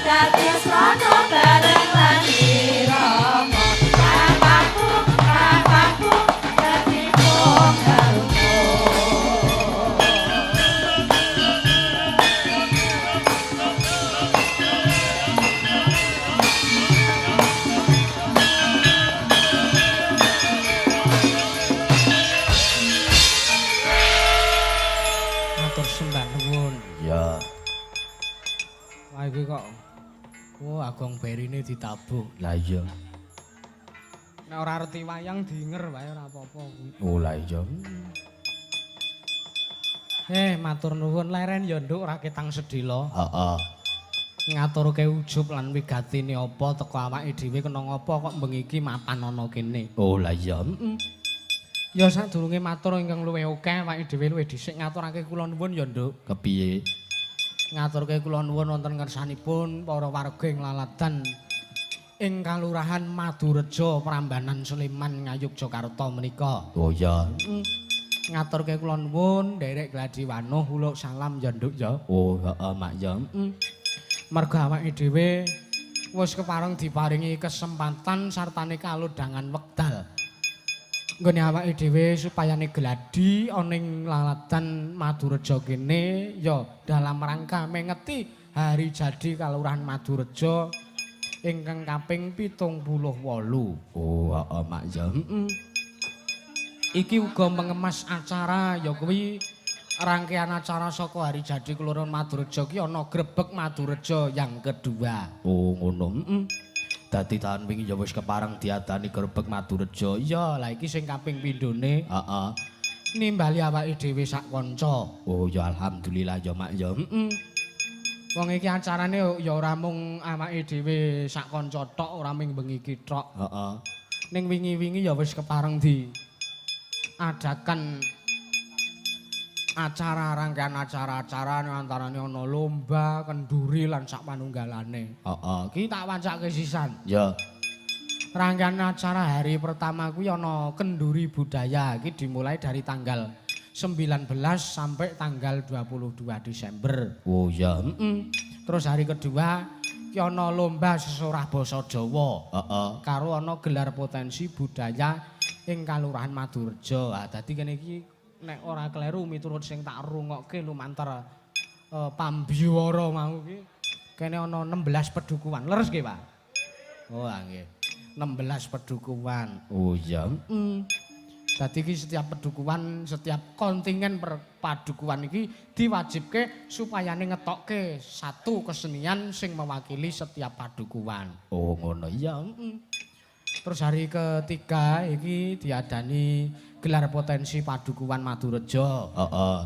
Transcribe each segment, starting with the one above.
dadi srana bareng lan irama kakangku dadi wong karo matur sembah nuwun. Ya. Wah iki kok agong berine ditabuh. Lah iya. Nek ora reti wayang dinger wae ora apa-apa kuwi. Oh lah iya. Matur nuwun leren ya nduk ora ketang sedhela. Heeh. Ngaturke ujub lan wigatine apa teko awake dhewe kena ngapa kok bengi iki mapan ana kene. Oh lah iya. Ya sadurunge matur ingkang luwih akeh awake dhewe luwih dhisik ngaturake kula nuwun ya nduk. Kepiye? Ngaturke kula nuwun wonten ngersanipun para warga ing laladan ing Kalurahan Madurejo Prambanan Sleman Ngayogyakarta menika. Oh ya. Ngaturke kula nuwun nderek gladi wanuh uluk salam ya nduk ya. Oh heeh mak ya. Merga awake dhewe wis kepareng diparingi kesempatan sartane kalodhangan wekdal. Nggone awake dhewe supayane gladi ana ing laladan Madurejo kene ya dalam rangka mengeti hari jadi Kalurahan Madurejo ingkang kaping 78. Oh heeh mak ya. Iki uga mengemas acara ya kuwi rangkaian acara saka hari jadi Kelurahan Madurejo ki ana Grebeg Madurejo yang kedua. Oh ngono. Dadi taun wingi ya wis kepareng diadani Grebeg Madurejo. Iya, lah iki sing kaping pindhone. Heeh. Nimbali awake dhewe sak kanca. Oh ya alhamdulillah ya mak ya. Wong iki acarane ya ora mung awake dhewe sak kanca tok, ora mung bengi iki tok. Heeh. Ning wingi-wingi ya wis kepareng adakan acara rangkaian acara-acara antarane ana lomba, kenduri lan sak panunggalane. Heeh. Ki tak wancake sisan. Ya. Rangkaian acara hari pertama kuwi ana kenduri budaya. Iki dimulai dari tanggal 19 sampai tanggal 22 Desember. Oh ya. Terus hari kedua ki ana lomba sesorah basa Jawa. Heeh. Karo ana gelar potensi budaya ing Kalurahan Madurejo. Ah dadi kene iki nek ora kleru miturut sing tak rungokke lumantar pambiwara mau ki kene ana 16 pedukuhan. Leres nggih, Pak? Oh, nggih. 16 pedukuhan. Oh iya. Dadi iki setiap pedukuhan, setiap kontingen padukuhan iki diwajibke supayane ngetokke satu kesenian sing mewakili setiap padukuhan. Oh ngono iya. Terus hari ketiga iki diadani gelar potensi padukuhan Madurejo. Heeh.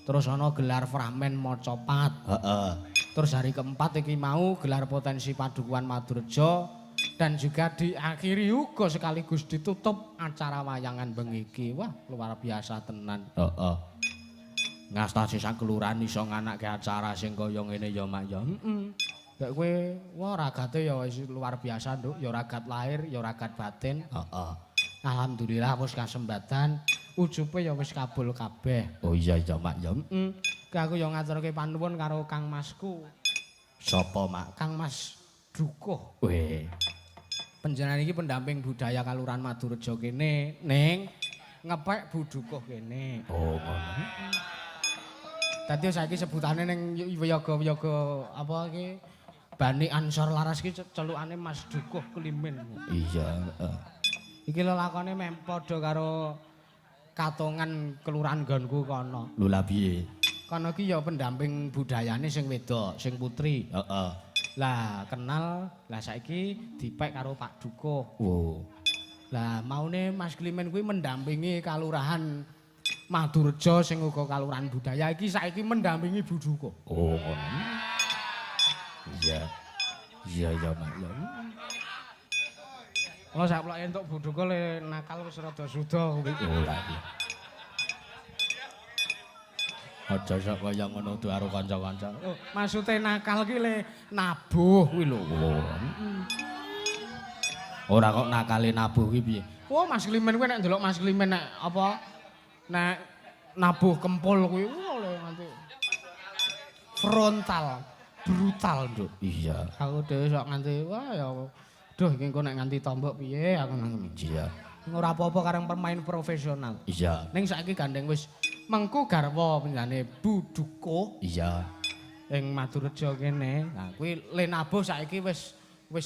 Terus ana gelar Framen Mocopat. Heeh. Terus hari keempat iki mau gelar potensi padukuhan Madurejo dan juga diakhiri uga sekaligus ditutup acara wayangan bengi iki. Wah, luar biasa tenan. Heeh. Ngastasi sak kelurahan iso nganake acara sing kaya ngene ya, Mak ya. Dek kowe wah ragate ya wis luar biasa, Nduk. Ya ragat lahir, ya ragat batin. Heeh. Alhamdulillah wis kasembatan, ujupe ya wis kabul kabeh. Oh iya ya, Mak ya. Ki aku ya ngaturke panuwun karo Kang Masku. Sapa, Mak? Kang Mas Dukuh. Weh. Panjenengan iki pendamping budaya Kalurahan Madurejo kene, ning ngepek budukuh kene. Oh ngono. Dadi saiki sebutane ning wiyaga-wiyaga apa iki Bani Ansor Laras iki celukane Mas Dukuh Klimin. Iya, Iki lelakone padha karo katongan kelurahan nggonku kono. Lho lah piye? Kono iki ya pendamping budayane sing wedok, sing putri. Heeh. Lah kenal, lah saiki dipek karo Pak Dukuh. Wow. Lah maune Mas Klimen kuwi mendampingi Kalurahan Madurejo sing uga kalurahan budaya iki saiki mendampingi Bu Dukuh. Oh ngono. Iya. Iya ya, Mak. Oh sak ploke entuk Bu Dukuh le nakal wis rada suda kuwi. Oh lah iya. Aja sak kaya ngono tuh karo kanca-kanca. Oh, maksude nakal ki le nabuh kuwi lho. Ora kok nakale nabuh ki piye? Oh Mas Klimen kuwi nek ndelok Mas Klimen nek apa nek nabuh kempul kuwi lho nganti frontal. brutal, Nduk. Iya. Aku dhewe sok nganti wah ya duh iki engko nek nganti tombok piye aku nang. Iya. Ora apa-apa kareng pemain profesional. Iya. Ning saiki gandeng wis mengku garwa penjane Buduko Iya. ing Madurejo kene. Nah, kuwi Lenabo saiki wis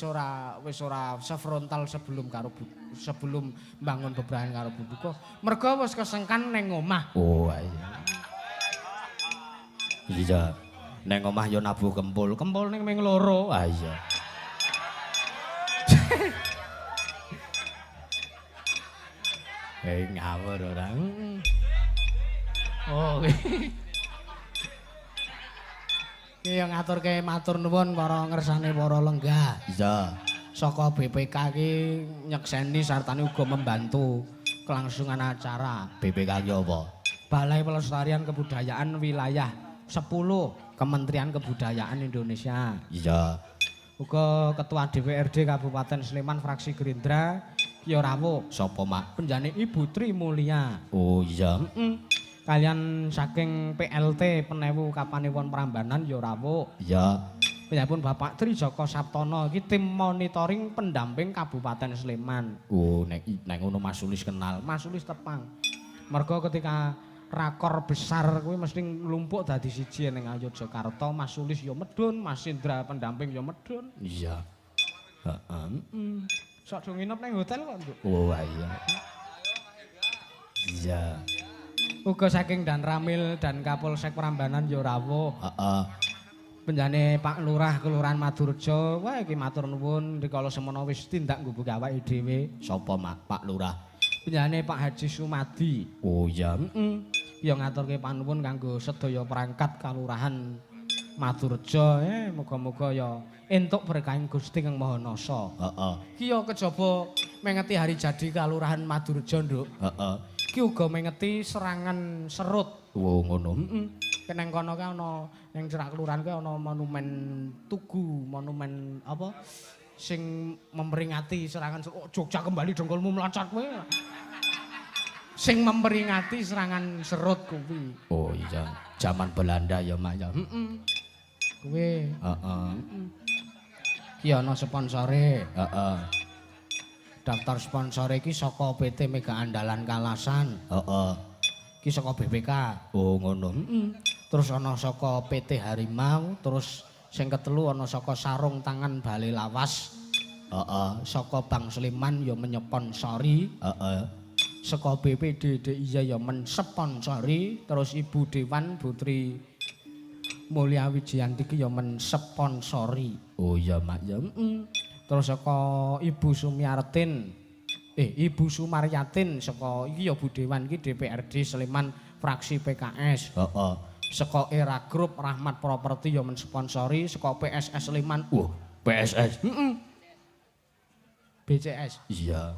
ora sefrontal sebelum bangun bebrahan karo Buduko. Mergo wis kesengkan ning omah. Oh, iya. Iya. Neng omah yo nabuh kempul ning ming loro. Ah iya. Ngawur ora. Oh. Ki yo ngaturke matur nuwun para ngersane para lenggah. Iya. Saka BPK ki nyekseni sartane uga membantu kelangsungan acara. BPK ki apa? Balai Pelestarian Kebudayaan Wilayah 10 Kementerian Kebudayaan Indonesia. Iya. Uga Ketua DPRD Kabupaten Sleman fraksi Gerindra Kiyo Rawuh. Sapa, Mak? Penjane Ibu Tri Mulia. Oh, iya. Kalian saking PLT Penewu Kapanewon Prambanan ya rawuh. Iya. Panjenenganipun Bapak Tri Joko Saptono iki tim monitoring pendamping Kabupaten Sleman. Oh, nek ngono Mas Sulis kenal. Mas Sulis tepang. Mergo ketika rakor besar kuwi mesti nglumpuk dadi siji ning Yogyakarta. Mas Sulis ya medun, Mas Indra pendamping ya medun. Iya. Heeh. Sok do nginep ning hotel kok, Nduk. Oh, iya. Iya. Uga saking Dan Ramil dan Kapolsek Prambanan ya rawuh. Heeh. Penjane Pak Lurah Kelurahan Madurejo, wah iki matur nuwun rikala semono wis tindak nggubuh awake dhewe. Sapa, Mak? Pak Lurah. Penjane Pak Haji Sumadi. Oh, iya. Ya ngaturke panuwun kanggo sedaya perangkat Kalurahan Madurejo. Muga-muga ya entuk berkahing Gusti Kang Maha Nasa. Heeh. Ki ya kejaba mengeti hari jadi Kalurahan Madurejo, Nduk. Heeh. Ki uga mengeti serangan serut. Oh, ngono. Keneng kono ki ana ning cerak kelurahan ki ana monumen tugu, monumen apa sing memperingati serangan Jogja kembali dengkulmu meloncat kowe. Sing memperingati serangan serut kuwi. Oh iya, zaman Belanda ya Mak ya. Kuwi. Heeh. Ki ana sponsore. Heeh. Daftar sponsor iki saka PT Mega Andalan Kalasan. Heeh. Ki saka BPK. Oh ngono. Terus ana saka PT Harimau, terus sing ketelu ana saka Sarung Tangan Bale Lawas. Heeh. Saka Bank Sleman ya menyponsori. Heeh. Saka BPD DIY ya mensponsori, terus Ibu Dewan Putri Mulya Wijiyanti ki ya mensponsori. Oh iya Mak ya. Terus saka Ibu Sumiartin Ibu Sumaryatin saka iki ya Bu Dewan iki DPRD Sleman fraksi PKS. Heeh. Saka Era Group Rahmat Properti ya mensponsori, saka PSS Sleman. PSS. BCS. Iya.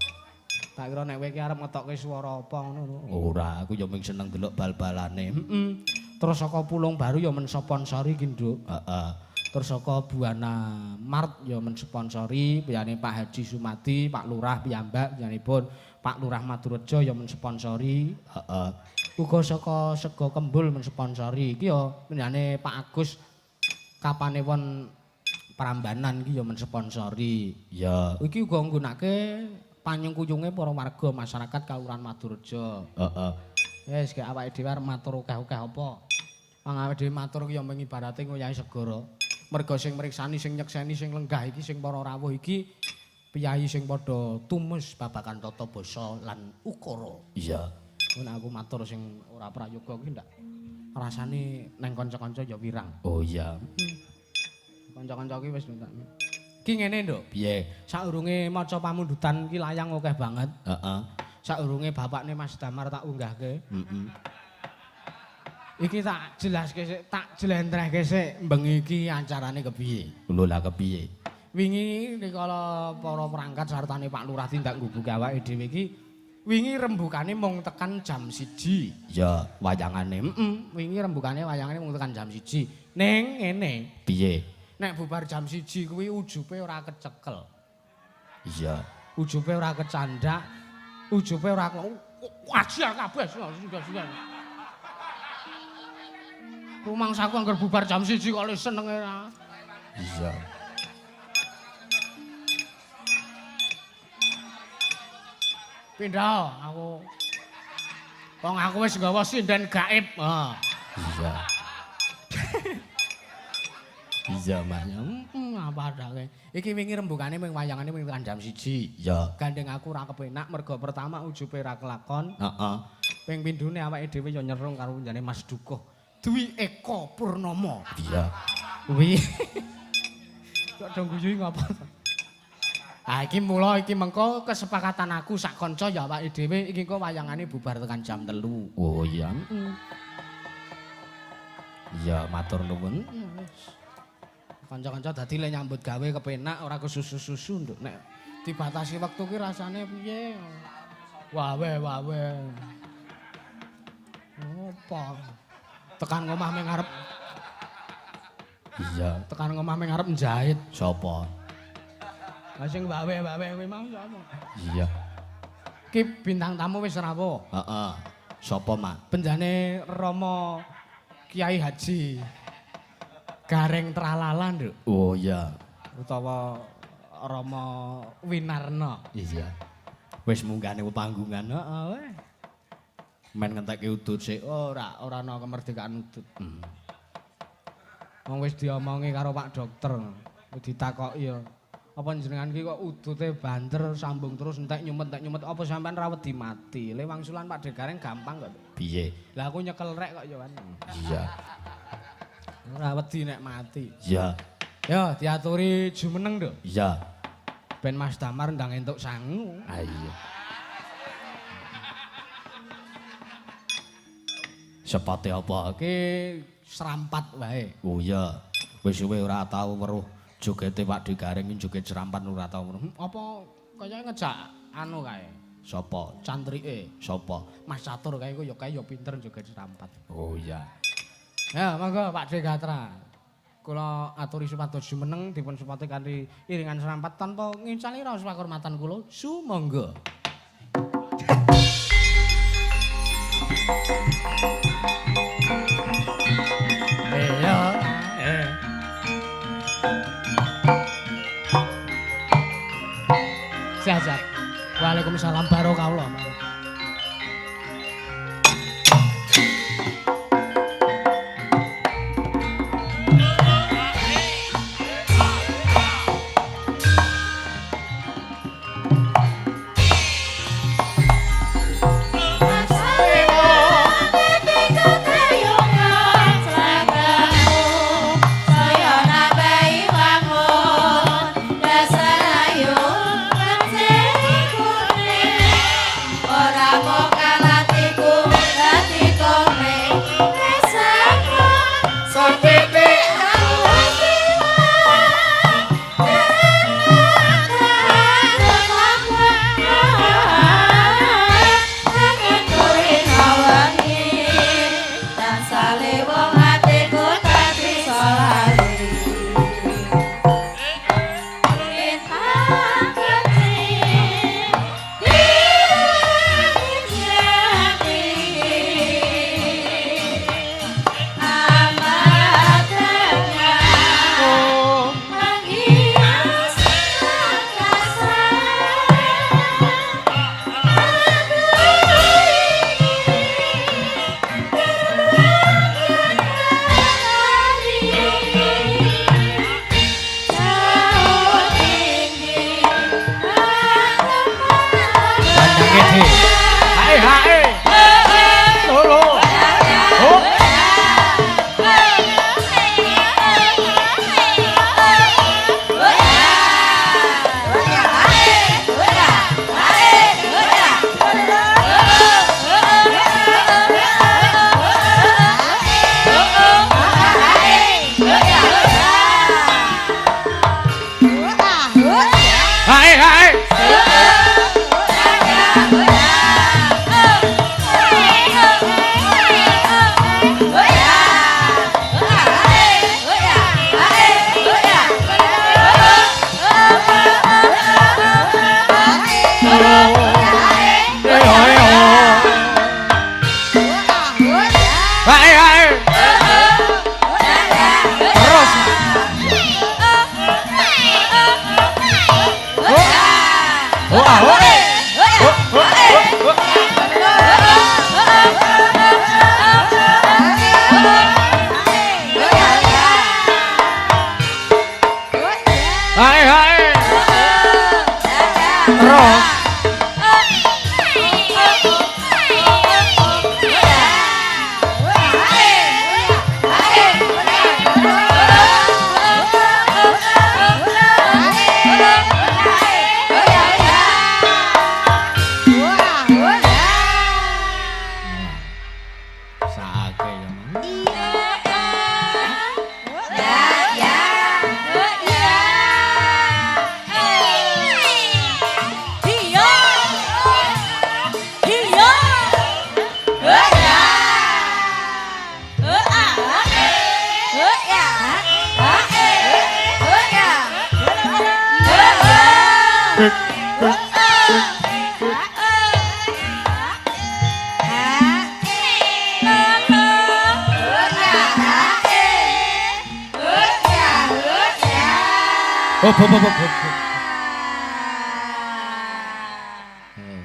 Tak kira nek kowe iki arep ngetokke swara apa ngono. Ora, aku ya mung seneng delok bal-balane. Terus saka Pulung Baru ya mensponsori ki, Nduk. Heeh. Terus saka Buana Mart ya mensponsori, piyane Pak Haji Sumadi, Pak Lurah piyambak, piyanipun Pak Lurah Madurejo ya mensponsori. Heeh. Uga saka Sego Kembul mensponsori. Iki ya piyane Pak Agus Kapanewon Prambanan iki ya mensponsori. Ya. Iki uga nggunakake panyengkuyunge para warga masyarakat Kalurahan Madurejo. Heeh. Wis gek awake dhewe arep matur akeh-akeh apa. Wong awake dhewe matur ki ya mung ibarate ngoyahe segara. Merga sing mriksani sing nyekseni sing lenggah iki sing para rawuh iki piyai sing padha tumus babagan tata basa lan ukara. Iya. Nek aku matur sing ora prayoga kuwi ndak rasane neng kanca-kanca ya wirang. Oh iya. Kanca-kanca ki wis ndak. Ki ngene, Nduk. Piye? Saurunge maca pamundutan ki layang akeh banget. Heeh. Saurunge bapakne Mas Damar tak unggahke. Iki tak jelaske sik, tak jlentrehke sik bengi iki acarane kepiye. Lho lah kepiye? Wingi rikala para perangkat sartane Pak Lurah tindak nggubuke awake dhewe iki wingi rembukane mung tekan jam 1. Ya, wayangane. Wingi rembukane wayangane mung tekan jam 1. Ning ngene, Piye? nek bubar jam 1 kuwi ujupe ora kecekel. Iya. Ujupe ora kecandak, ujupe ora wajah kabeh. Rumangsaku anggar bubar jam 1 kok senenge ra. Iya. Pindah aku. Wong aku wis nggawa sinden gaib. Ah. Iya. Iya, Mas. Apa adake. Iki wingi rembugane ming wayangane ming tekan jam 1. Iya. Gandeng aku ora kepenak mergo pertama ujube ra kelakon. Heeh. Ping pindhone awake dhewe ya nyerung karo njane Mas Dukuh. Dwi Eko Purnomo. Iya. Kuwi. Kok dong guyu ngapa? Ah iki mula iki mengko kesepakatan aku sak kanca ya awake dhewe iki kok wayangane bubar tekan jam 3. Oh iya. Iya, matur nuwun. Kanca-kanca dadi le nyambut gawe kepenak ora kesusu-susu nduk nek dibatasi wektu ki rasane piye? Wawe. Apa? Tekan ngomah ming ngarep. Iya. Tekan ngomah ming ngarep njahit. Sopo? Lah sing wawe kuwi mau sapa? Iya. Ki bintang tamu wis rawuh. Heeh. Sopo, Mak? Penjane Rama Kiai Haji Gareng Tralala nduk. Oh iya. Utawa Rama Winarna. Iya. Wis munggane panggungan. Heeh. Men ngentekke udut sik. Ora ana kemerdekaan udut. Wong wis diomongi karo Pak Dokter. Ditakoki ya. Apa jenengan ki kok udute banter sambung terus entek nyumet apa sampean ra wedi mati. Le wangsulan Pak Degareng gampang kok. Piye? Lah aku nyekel rek kok ya kan. Iya. Ora wedi nek mati. Iya. Yo diaturi jumeneng nduk. Iya. Ben Mas Damar ndang entuk sangu. Ah iya. Sepate apa? Ki serampat wae. Oh iya. Wis suwe ora tau weruh jogete Pak Degareng joget serampat ora tau weruh. Apa kaya ngejak anu kae. Sapa? Cantrike. Sapa? Mas Catur kae ku ya pinter joget serampat. Oh iya. Ya, monggo Pak Degatra. Kula aturi supados jumeneng dipun supati kanthi iringan serampat tanpa ngincali raos pakurmatan kula. Sumangga. Iya. Sehat. Waalaikumsalam barokahullah. Oh Hai hai. Terus.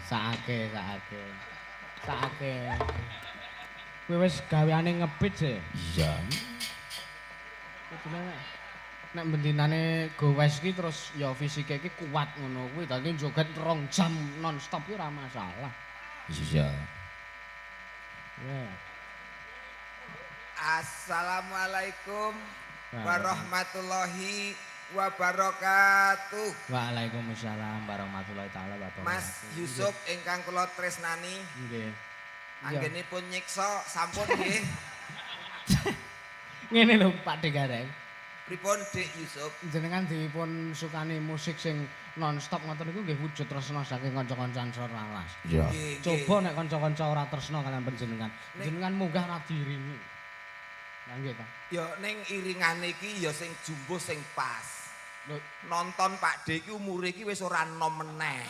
Sakake ya. Sakake. Kowe wis gaweane ngebit sih. Iya. Nek bendinane gowes ki terus ya fisike ki kuat ngono kuwi dadi joget 2 jam non stop ki ora masalah. Iya. Ya. Assalamualaikum warahmatullahi wabarakatuh. Waalaikumsalam warahmatullahi taala wabarakatuh. Mas Yusuf ingkang kula tresnani. Nggih. Anggenipun nyiksa sampun nggih. Ngene lho Pak Degareng. Pripun Dik Yusuf? Jenengan dipun sukani musik sing non stop ngoten niku nggih wujud tresna saking kanca-kancan Seralas. Iya. Coba nek kanca-kanca ora tresna kaliyan panjenengan. Jenengan munggah ra diiringi. Lah nggih ta. Ya ning iringane iki ya sing jumbo sing pas. Lho, Nonton Pak D iki umure iki wis ora enom meneh.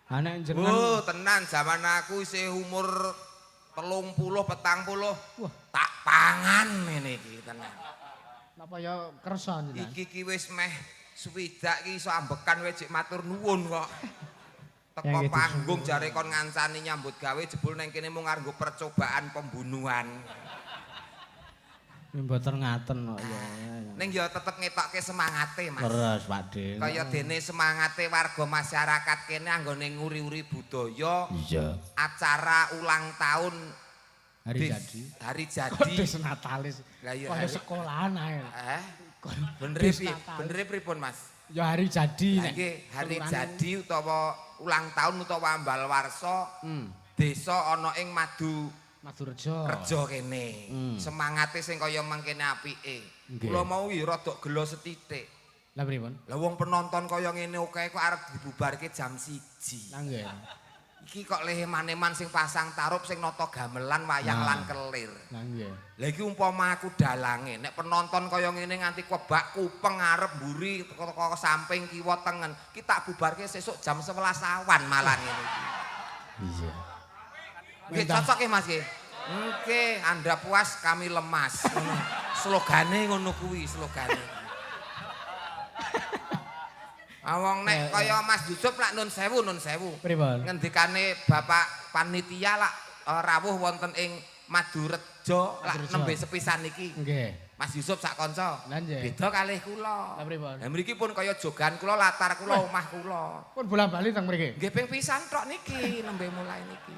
ha nek jenengan Oh, tenan zaman aku isih umur 30 40. wah, Tak pangan ngene iki tenan. napa ya kersa jenengan. Iki wis meh swidak iki iso ambekan wae jek matur nuwun kok. Ya, Teko gitu. panggung jare kon ngancani nyambut gawe jebul neng kene mung nganggo percobaan pembunuhan. Mboten ngaten kok ya. Ning ya tetep ngetokke semangate, Mas. Terus Pak De. Kaya dene semangate warga masyarakat kene anggone nguri-uri budaya, Iya. acara ulang tahun Hari Dis- jadi. Hari Kok jadi. des natalis. Lah iya. Kaya sekolahan ae. Bener Dis piye? Natal. Bener pripun, Mas? Ya hari jadi Lah nek. nggih, hari kelurahan- jadi utawa ulang tahun utawa ambal warsa desa ana ing Madurjo. Rejo kene. Semangate sing kaya mangkene apike. Nggih. Kula mau iki rada gelo sethithik. Lah pripun? Lah wong penonton kaya ngene akeh kok arep dibubarke jam 1. Lah nggih. Iki kok lehe-maneman sing pasang tarup sing nata gamelan wayang lan kelir. Lah nggih. Lah iki umpama aku dalange nek penonton kaya ngene nganti kebak kupeng arep mburi teko samping kiwa tengen, ki tak bubarke sesuk jam 11 awan malah ngene iki. Iya. Nggih cocok ya Mas nggih. Oke, Anda puas kami lemas. Slogane ngono kuwi slogane. Awong nek kaya Mas Yusuf lak nun sewu. Pripun? Ngendikane Bapak panitia lak rawuh wonten ing Madurrejo lak nembe sepisan iki. Nggih. Mas Yusuf sak kanca. Lah nggih. Beda kalih kula. Lah pripun? Lah mriki pun kaya jogan kula, latar kula, omah kula. Pun bola-bali teng mriki. Nggih ping pisan tok niki nembe mulai niki.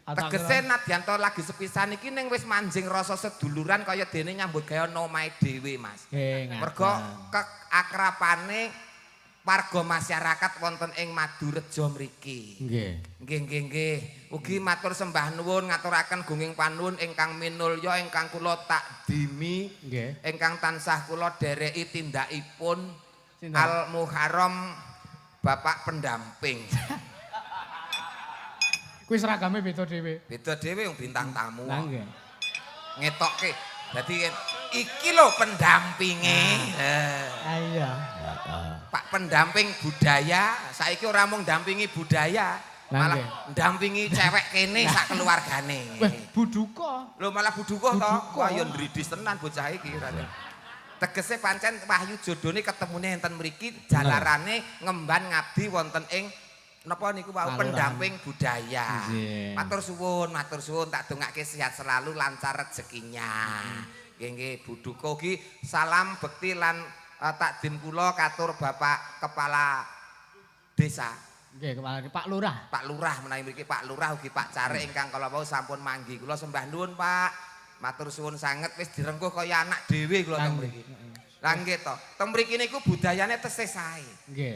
Atak Tegese nadyan to lagi sepisan iki ning wis manjing rasa seduluran kaya dene nyambut gawe ana omahe dhewe, Mas. Nggih, Mergo keakrapane warga masyarakat wonten ing Madurrejo mriki. Nggih. Nggih. Ugi matur sembah nuwun ngaturaken gunging panuwun ingkang minulya ingkang kula takdimi, Nggih. ingkang tansah kula dereki tindakipun Sinten? Al Muharram Bapak pendamping. Kuwi seragame beda dhewe. Beda dhewe wong bintang tamu. Lah nggih. Ngetokke. Dadi iki lho pendampinge. Ah iya. Pak pendamping budaya, saiki ora mung dampingi budaya, Lah malah nggih. ndampingi cewek kene sak keluargane. Weh, buduka. Lho malah buduka to. Buduka. Wah ya ndridis tenan bocah iki. Tegese pancen wahyu jodone ketemune enten mriki jalarane ngemban ngabdi wonten ing napa niku wau pendamping budaya. Matur suwun tak dongake sehat selalu lancar rezekinya. Nggih Buduka ugi salam bekti lan takdim kula katur Bapak Kepala Desa. Nggih kepala Pak Lurah. Pak Lurah menawi mriki Pak Lurah ugi Pak Carek ingkang kala wau sampun manggi. Kula sembah nuwun Pak. Matur suwun sanget wis direngkuh kaya anak dhewe kula teng mriki. Lah nggih to, teng mriki niku budayane tesih sae.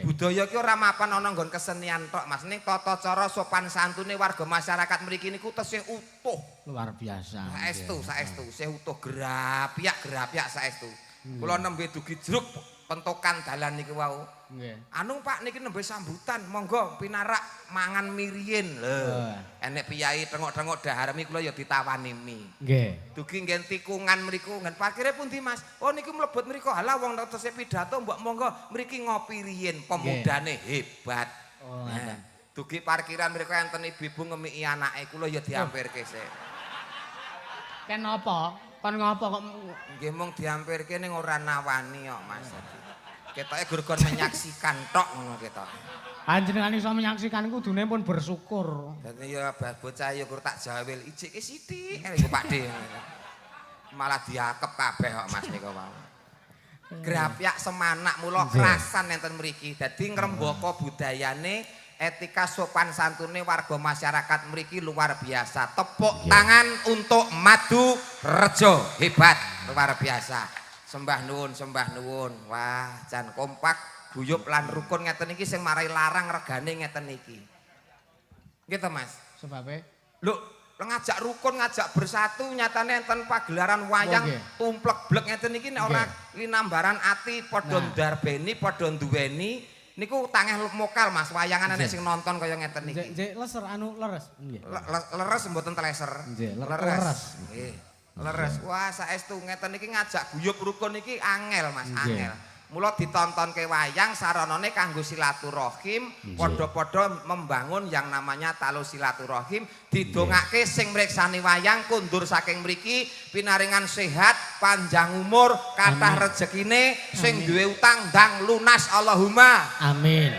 Budaya ki ora mapan ana nggon kesenian tok, Mas. Ning tata cara sopan santune warga masyarakat mriki niku tesih utuh. Luar biasa. Saestu, isih utuh grapiak saestu. Kula nembe dugi jeruk pentokan dalan niki wau. Nggih. Anu Pak niki nembe sambutan, monggo pinarak mangan miriyen. Lho. Enek piyai tengok-tengok dahar mi kula ya ditawani mi. Nggih. Dugi nggen tikungan mriku, nggen parkire pundi Mas? Oh niki mlebet mriku. Halah wong tesih pidato mbok monggo mriki ngopi riyen, pemudane hebat. Oh, dugi parkiran mriku enten ibu-ibu ngemiki anake kula ya diampirke sik. Ken apa? Kon ngopo kok nggih mung diampirke ning ora nawani kok Mas. Ketoke gurgon menyaksikan tok ngono ketok. Panjenengan iso menyaksikan kudune pun bersyukur. Dadi ya bocah ya kur tak jawil ijike sithik niku Pakde. Malah diakep kabeh kok Mas niku wau. Grapyak semanak mula kerasan enten mriki. Dadi ngrembaka budayane etika sopan santune warga masyarakat mriki luar biasa. Tepuk tangan untuk Madu Rejo, hebat luar biasa. Sembah nuwun. Wah, jan kompak, guyub lan rukun ngeten iki sing marai larang regane ngeten iki. Nggih to, Mas? Sebabe? Lho, ngajak rukun, ngajak bersatu nyatane enten pagelaran wayang tumplek-blek ngeten iki nek ora linambaran ati padha ndarbeni, padha duweni niku tangeh mokal Mas, wayangan nek sing nonton kaya ngeten iki. Nggih, leser anu leres. Nggih. Leres mboten teleser. Nggih, leres. Nggih. Leres. Wah, saestu ngeten iki ngajak guyub rukun iki angel Mas, angel. Mula ditontonke wayang saranane kanggo silaturahim, padha-padha membangun yang namanya tali silaturahim, didongake sing mriksani wayang kundur saking mriki pinaringan sehat, panjang umur, kathah rezekine, sing duwe utang ndang lunas Allahumma. Amin.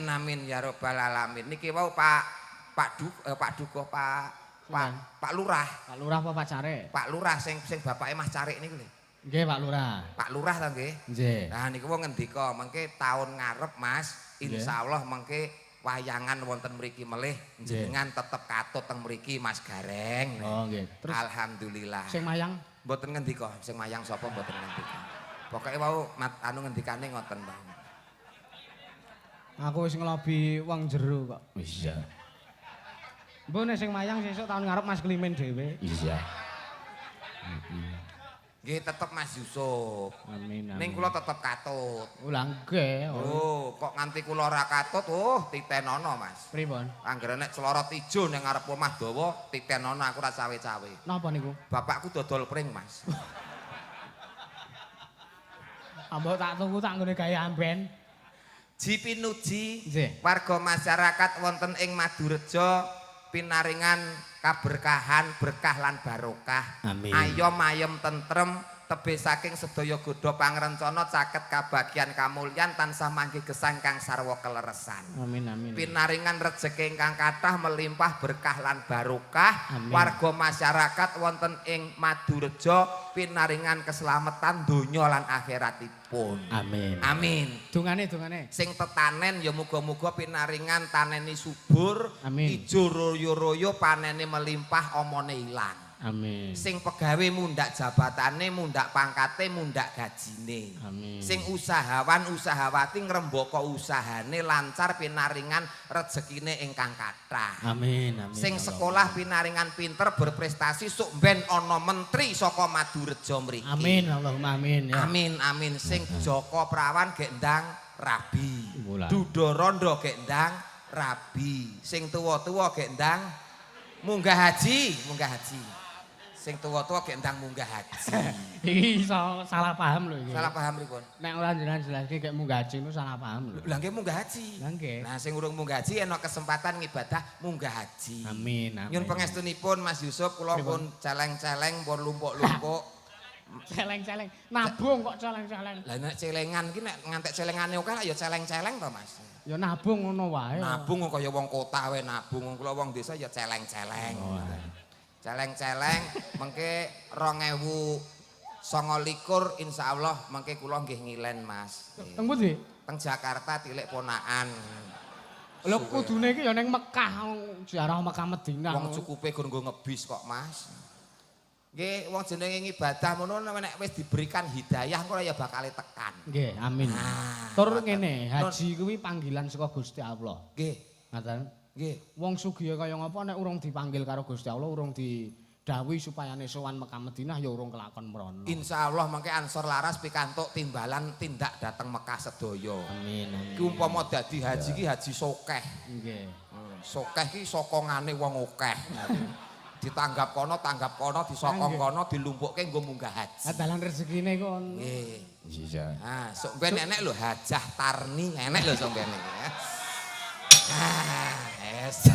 Amin ya rabbal alamin. Niki wau Pak Dukuh Pak Lurah. Pak Lurah apa Pak Carek? Pak Lurah sing bapake Mas Carek niku lho. Nggih Pak Lurah. Pak Lurah ta nggih? Nggih. Nah niku wong ngendika mengke taun ngarep Mas, insyaallah mengke wayangan wonten mriki melih jenengan tetep katut teng mriki Mas Gareng. Oh nggih. Terus alhamdulillah. Sing mayang mboten ngendika, sing mayang sapa mboten ngendika. Pokoke wau anu ngendikane ngoten wae. Aku wis ngelobi wong jero kok. Iya. Mbok nek sing mayang sesuk tahun ngarep Mas Klimen dhewe. Iya. Nggih tetep Mas Yusuf. Amin. Ning kula tetep katut. Ulah nggih. Oh, kok nganti kula ora katut, titenono Mas. Pripun? Anggere nek celorot ijo ning ngarep omah dawa, titenono aku ora cawe-cawe. Napa niku? Bapakku dodol pring, Mas. Ambok tak tunggu tak nggone gawe amben. Jipinuji Nggih. warga masyarakat wonten ing Madurejo pinaringan kaberkahan, berkah lan barokah. Amin. Ayom ayem tentrem tebih saking sedaya godha pangrencana caket kabagian kamulyan tansah mangke gesang kang sarwa keleresan. Amin. Pinaringan rejeki ingkang kathah melimpah berkah lan barokah. Amin. Warga masyarakat wonten ing Madurejo pinaringan keselamatan donya lan akhiratipun. Amin. Dungane. Sing tetanen ya muga-muga pinaringan taneni subur, Amin. ijo royo-royo panene melimpah omone ilang. Amin. Sing pegawe mundak jabatane, mundak pangkate, mundak gajine. Amin. Sing usahawan usahawati ngrembaka usahane lancar pinaringan rezekine ingkang kathah. Amin. Sing sekolah pinaringan pinter berprestasi sok ben ana menteri saka Madurejo mriki. Amin. Allahumma amin ya. Amin. Sing Joko Prawan gek ndang rabi. Mula. Dudo Rondo gek ndang rabi. Sing tuwa-tuwa gek ndang munggah haji. Sing tuwa-tuwa gek ndang munggah haji. Iki salah paham lho iki. Salah paham pripun? Nek ora jenengan jelaske kayak munggah haji itu salah paham lho. Lah nggih munggah haji. Lah nggih. Nah sing urung munggah haji ana kesempatan ngibadah munggah haji. Amin. Nyun pangestunipun Mas Yusuf kula pun celeng-celeng pun lumpuk-lumpuk Celeng-celeng. Nabung kok celeng-celeng. Lah nek celengan iki nek ngantek celengane oke lah ya celeng-celeng to Mas. Ya nabung ngono wae. Nabung kaya wong kota wae nabung, kula wong desa ya celeng-celeng. Celeng-celeng mengke 2029 insyaallah mengke kula nggih ngilen Mas. Teng pundi? Teng Jakarta tilik ponakan. Lho kudune iki ya ning Mekah, ziarah Mekah Madinah. Wong cukupe gur nggo ngebis kok Mas. Nggih, wong jenenge ngibadah ngono nek wis diberikan hidayah kok ya bakal tekan. Nggih, amin. Tur ngene, haji kuwi panggilan saka Gusti Allah. Nggih. Ngaten. Nggih. Wong sugih kaya ngapa nek urung dipanggil karo Gusti Allah, urung didhawuhi supayane sowan Mekah Madinah ya urung kelakon mrono. Insyaallah mangke ansor laras pikantuk timbalan tindak dateng Mekah sedaya. Amin. Ki umpama dadi haji ki haji sokeh. Nggih. Sokeh ki sokongane wong akeh. Ditanggap kono, tanggap kono, disokong kono, dilumpukke nggo munggah haji. Dalan rezekine kon. Nggih. Iya. Ah, sok ben enek lho Hajah Tarni, enek lho sok ben iki ya. Ah, es.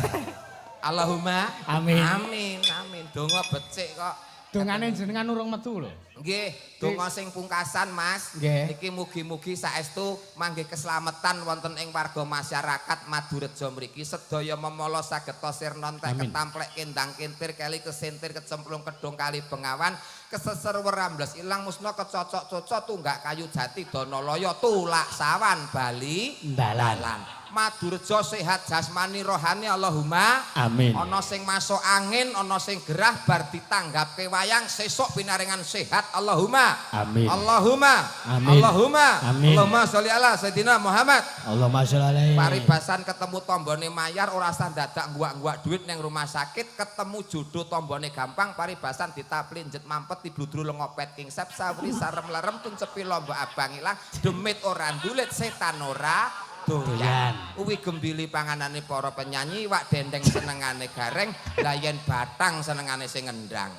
Allahumma Amin. Amin, amin. Donga becik kok. Dongane jenengan urung metu lho. Nggih, donga sing pungkasan Mas. Nggih. Niki mugi-mugi saestu manggih keslametan wonten ing warga masyarakat Madurejo mriki sedaya memala sageta sirna entek ketamplek kendang kintir kali kesentir kecemplung kedung kali bengawan keseser werambles ilang musna kecocok-cocok tunggak kayu jati Danalaya tulak sawan Bali Dalan. Madurejo sehat jasmani rohani Allahumma Amin. ana sing masuk angin ana sing gerah bar ditanggapke wayang sesuk pinaringan sehat Allahumma Amin. Allahumma Amin. Allahumma Amin. Allahumma sholli ala Sayyidina Muhammad. Allahumma sholli alaihi. Paribasan ketemu tombone mayar ora usah dadak nguak-nguak duit ning rumah sakit, ketemu jodoh tombone gampang, paribasan ditaplinjet mampet dibludru lengopet king sep sawri sarem lerem tun sepi lomba abang ilang demit ora ndulit setan ora doyan. Uwi gembili panganane para penyanyi, wak dendeng senengane gareng, lah yen batang senengane sing ngendang.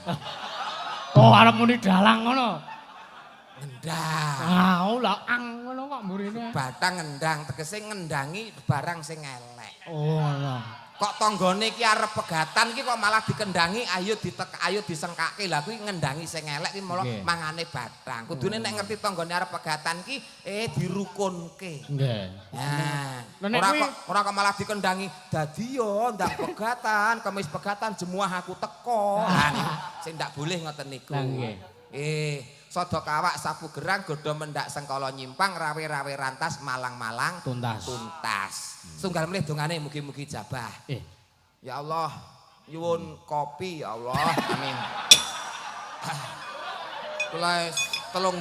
Oh, arep muni dalang ngono. Ngendang. Ah, lah ang ngono kok mburine. Batang ngendang tegese ngendangi barang sing elek. Oh, ngono. Kok tanggane iki arep pegatan iki kok malah dikendangi ayo ayo disengkake. Lah kuwi ngendangi sing elek ki malah mangane batang. Kudune nek ngerti tanggane arep pegatan ki dirukunke. Nggih. Nah, ora kok malah dikendangi. Dadi yo ndang pegatan, kemis pegatan jemuah aku teko. Sing ndak boleh ngoten niku. Sodok awak sapu gerang godho mendak sengkala nyimpang rawe-rawe rantas malang-malang tuntas. Sunggal mlih dongane mugi-mugi jabah. Ya Allah, nyuwun kopi ya Allah. Amin. Kula 3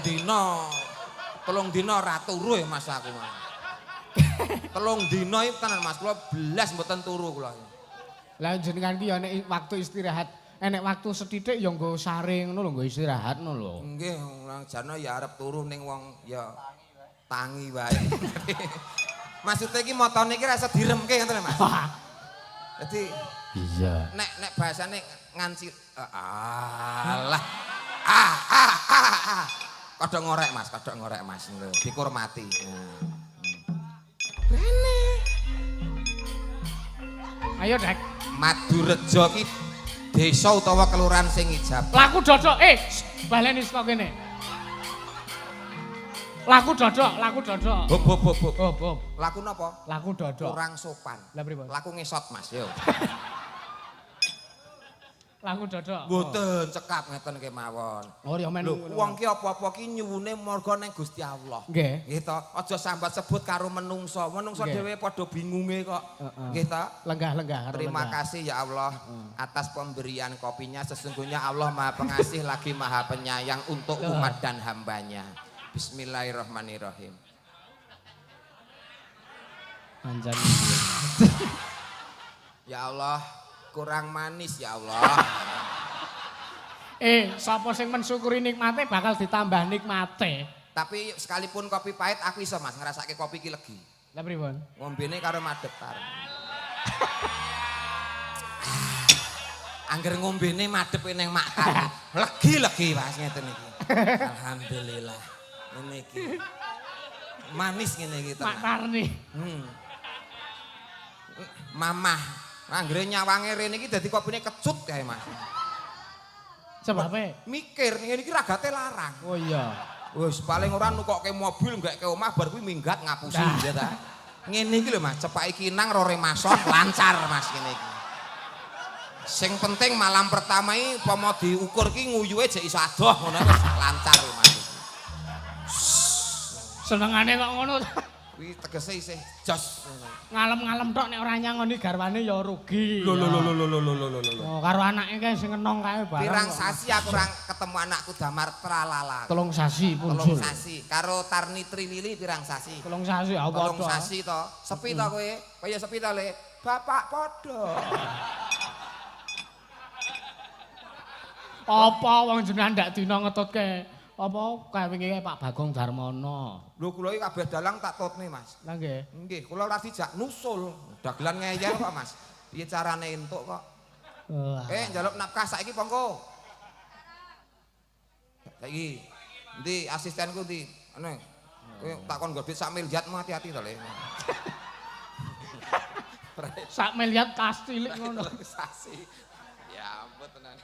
dina ra turu ya Mas aku. 3 dina iki tenan Mas, kula blas mboten turu kula. Lah jenengan ki ya nek waktu istirahat enek waktu sethithik ya nggo saring ngono lho, nggo istirahat ngono lho. Nggih, nang jana ya arep turu ning wong ya tangi wae. Maksudnya iki motone iki rasa diremke ngoten lho Mas. Dadi Iya. nek bahasane nganci alah. Kodhok ngorek Mas lho, dikurmati. Rene. Ayo, Dek. Madurejo ki desa utawa kelurahan sing ijab. Laku dodok, baleni saka kene. Laku dodok. Bob. Laku napa? Laku dodok. Kurang sopan. Lah pripun? Laku ngesot Mas, yo. Laku dodok. Mboten cekap ngeten kemawon. Oh, ya men. Lho, wong ki apa-apa ki nyuwune marga ning Gusti Allah. Nggih. Nggih to, aja sambat sebut karo menungso. Menungso dhewe padha bingunge kok. Nggih to. Lenggah-lenggah. Terima kasih ya Allah atas pemberian kopinya. Sesungguhnya Allah Maha Pengasih lagi Maha Penyayang untuk umat dan hambanya. Bismillahirrahmanirrahim. Anjan. Ya Allah, kurang manis ya Allah. Sapa sing mensyukuri nikmate bakal ditambah nikmate. Tapi sekalipun kopi pahit aku iso Mas ngrasake kopi ki legi. Lah pripun? Ngombene karo madhep tarep. Angger ngombene madhep ning makan. Legi-legi Mas ngeten iki. Alhamdulillah. Ngene iki. Manis ngene iki tenan. Mak Karni. Mamah. Anggere nyawange rene iki dadi kopine kecut kae Mas. Sebabe? Mikir ngene iki ragate larang. Oh iya. Wis paling ora nukokke mobil nggak ke omah bar kuwi minggat ngapusi ya ta. Ngene iki lho Mas, cepake kinang rore mason lancar Mas ngene iki. Sing penting malam pertama iki pomo diukur ki nguyuhe jek iso adoh ngono wis lancar lho Mas. Senengane kok ngono. Kuwi tegese isih jos. Ngalem-ngalem tok nek ora nyangoni garwane ya rugi. Lho. Oh, karo anake kae sing enong kae bareng. Pirang sasi aku ora ketemu anakku Damar Tralala. 3 sasi Telung punjul. sasi karo Tarni Trilili pirang sasi. 3 sasi apa Telung sasi to. Sepi to kowe? Kaya sepi to Le. Bapak padha. Apa wong jenengan ndak dina ngetutke apa kae wingi Pak Bagong Darmono. Lho kula iki kabeh dalang tak tutne Mas. Lah nggih. Nggih, kula ora dijak nusul. Dagelan ngeyel kok Mas. Piye carane entuk kok? Njaluk nafkah saiki pongko. Saiki. Endi asistenku ndi? Ane. Kowe takon nggo duit sak miliarmu hati-hati to Le. Sak miliar kas cilik ngono. Sasi. Ya ampun tenan.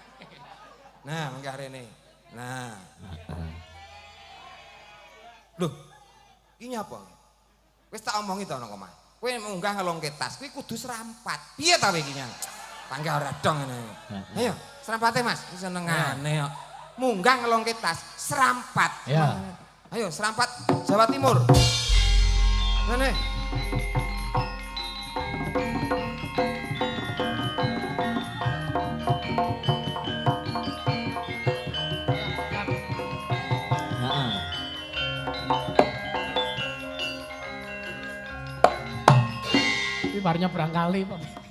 Nah, mengke rene. Nah. Loh. Iki nyapa? Wis tak omongi to nang omah. Kowe munggah ngelongke tas, kuwi kudu serampat. Piye ta kowe iki nyang? Pangke ora dong ngene. Ayo, serampate Mas. Senengane kok. Munggah ngelongke tas, serampat. Ya. Ayo, serampat Jawa Timur. Ngene. Iki bar nyebrang kali, Pak.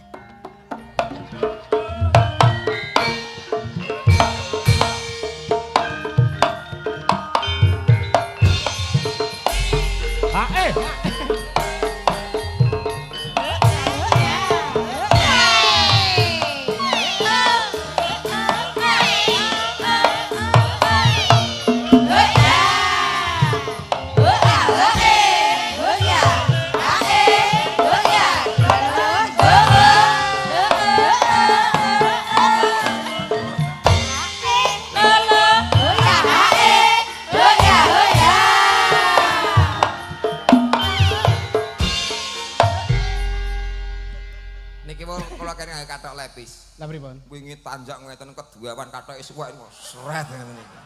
Niki kula kene nggawe kathok lepis. Lah pripun? Wingi tanjak ngeten keduawan kathoke suwek kok sret ngene iki.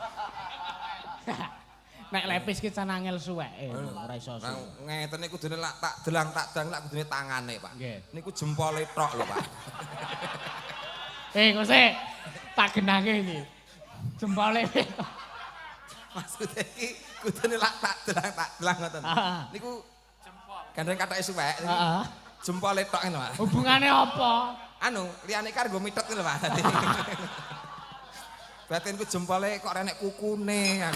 Nek lepis ki can angel suweke, ora iso. Nah, ngeten iki kudune lak tak delang lak kudune tangane, Pak. Nggih. Niku jempole tok lho, Pak. Kose tak genake iki. Jempole. Maksudnya iki kudune lak tak delang ngoten. Niku gandeng kathoke suwek. Heeh. Jempole tok ngono, Pak. Hubungane apa? Anu, liyane karo nggo mitet lho, Pak. Batinku jempole kok renek kukune.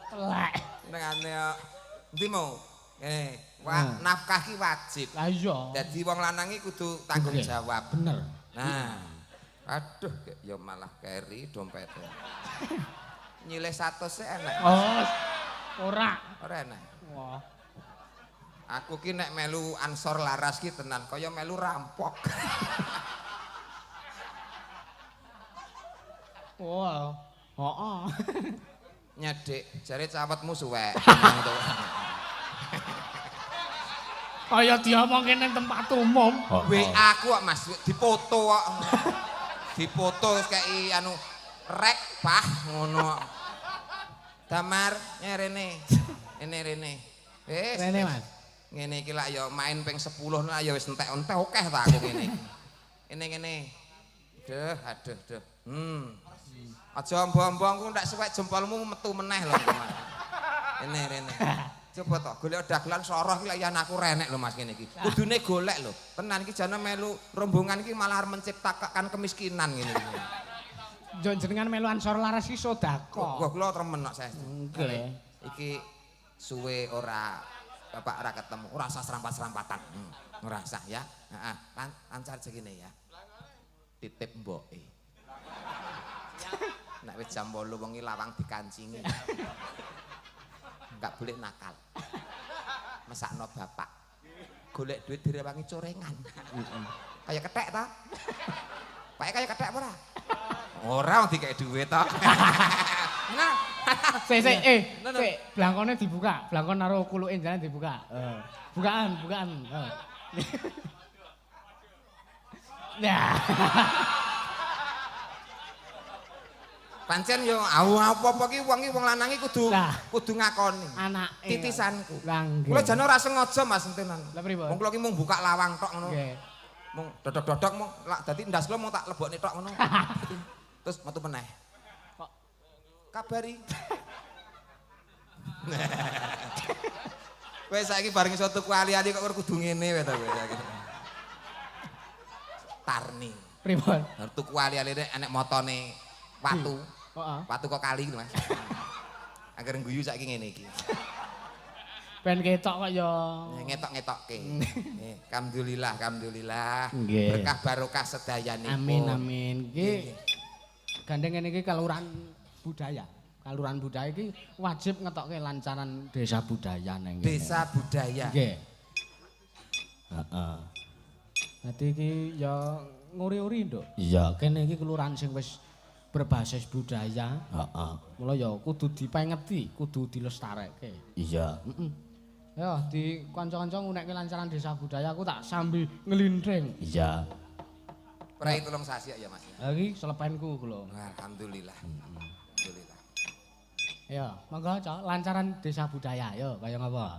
Telek. Nengane endi mau? Nafkah ki wajib. Lah iya. Dadi wong lanang iki kudu tanggung jawab. Bener. Nah. Aduh, ya malah keri dompetnya. Nyilih 100 e enak. Oh. Ora. Ora enak. Wah. Aku ki nek melu ansor laras ki tenan kaya melu rampok. Wow. Heeh. Nyedek jare cawetmu suwek. Kaya diomongke ning tempat umum. WA aku kok Mas dipoto kok. Dipoto wis kei anu rek pah ngono. Damar nyerene. Rene. Wis. Rene Mas. Ngene iki lak ya main ping 10 lah ya wis entek-entek akeh ta aku ngene iki. Ngene. Aduh. Aja ombo-ombo aku ndak suwek jempolmu metu meneh lho. Rene. Coba tok golek dagelan soroh iki lak yen aku renek lho Mas ngene iki. Kudune golek lho. Tenan iki jane melu rombongan iki malah menciptakan kemiskinan ngene iki. Jenengan melu ansor laras iki sedekah. Kok kula tremen kok saya. Nggih. Iki suwe ora Bapak ora ketemu, ora usah serampat-serampatan. Ora usah ya. Heeh, lancar segini ya. Titip mboke. Nek wis jam 8 wengi lawang dikancingi. Enggak boleh nakal. Mesakno bapak. golek duit direwangi corengan. Kayak kethek ta? Pak kayak kethek apa ora? Ora wong dikek duit to. Nah, Sik, blangkone dibuka. Blangkon karo kuluke jalan dibuka. Bukaan. Ya. Pancen yo apa-apa ki wong lanang iki kudu ngakoni. Anake. Titisanku. Lah nggih. Kula jane ora sengaja Mas entenan. Lah pripun? Wong kula ki mung buka lawang tok ngono. Nggih. Mung dodok-dodok mung lak dadi ndas kula mung tak lebokne tok ngono. Terus metu meneh. Kok Kabari. Kowe saiki bareng iso tuku ali-ali kok kudu ngene wae ta kowe saiki. Tarni. pripun? Tuku ali-aline enek motone watu. Heeh. Watu kok kali gitu Mas. Agar guyu saiki ngene iki. Ben ketok kok ya Ngetok-ngetokke. Alhamdulillah. Nggih. Berkah barokah sedayanipun. Amin. Iki gandeng ngene iki kaluran budaya. Kaluran budaya iki wajib ngetokke lancaran desa budaya neng kene. Desa budaya. Nggih. Heeh. Dadi iki ya nguri-uri, Nduk. Iya. Kene iki kelurahan sing wis berbasis budaya. Heeh. Mula ya kudu dipengeti, kudu dilestarekke. Iya. Heeh. Ya di kanca-kanca ngunekke lancaran desa budaya aku tak sambil ngelindring. Iya. Prai tulung sasi ya Mas. Ha iki selepenku kula. Alhamdulillah. Alhamdulillah. Ya, monggo Cok, lancaran desa budaya ya kaya ngapa?